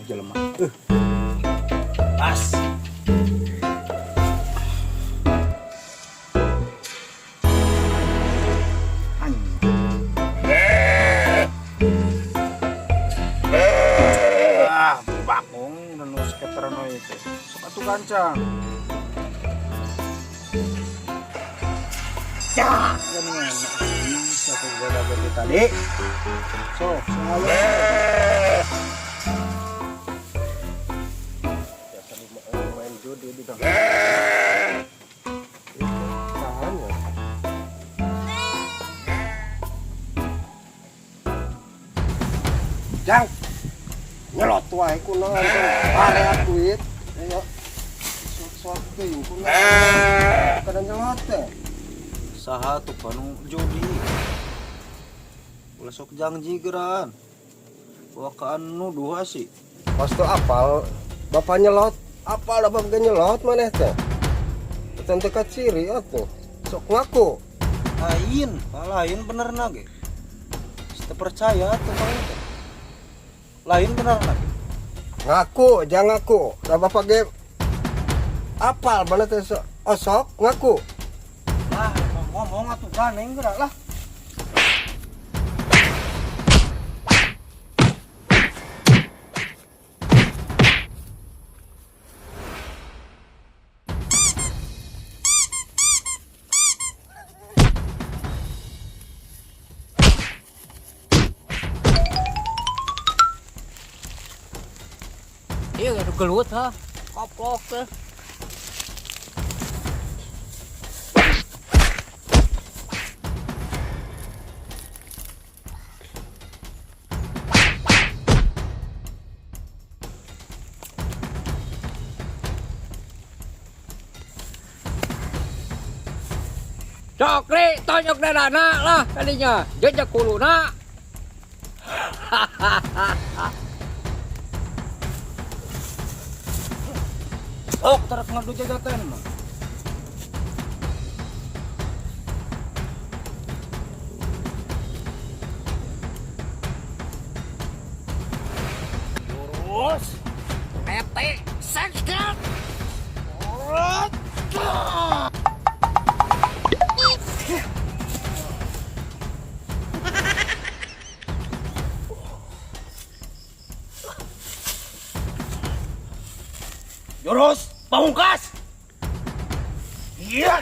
Jelema. Pas. Bakung dan skateran itu. Satu kancang. Ya, ini satu bola berarti tadi. So, semuanya. Main judi di dalam. Tahan ya. Jang, nyelot wae kuno area duit. Ayo. Sok-sok teuing kuno. Kada nyelot teh. Saha tuh panu judi. Ulah sok janji geran. Wakaan nuduh sih. Pas tuh apal bapak nyelot, apal bapak gak nyelot maneh teh. Teu teu ciri atuh. Sok ngaku. Lain bener nage. Kita percaya tuh paling teh. Lain bener nage. Ngaku, jangan ngaku. Da bapak ge apal mana teh sok ngaku. Lah, ngomong atuh ganeng gerak lah. Iya ada gelut ha, koplok teh. Cokri tonyok dadana lah tadinya, jejak kuluna. Oh, tarak ngadu jajaten mah. Terus, mete, sekskan. Jurus pamungkas. Iya.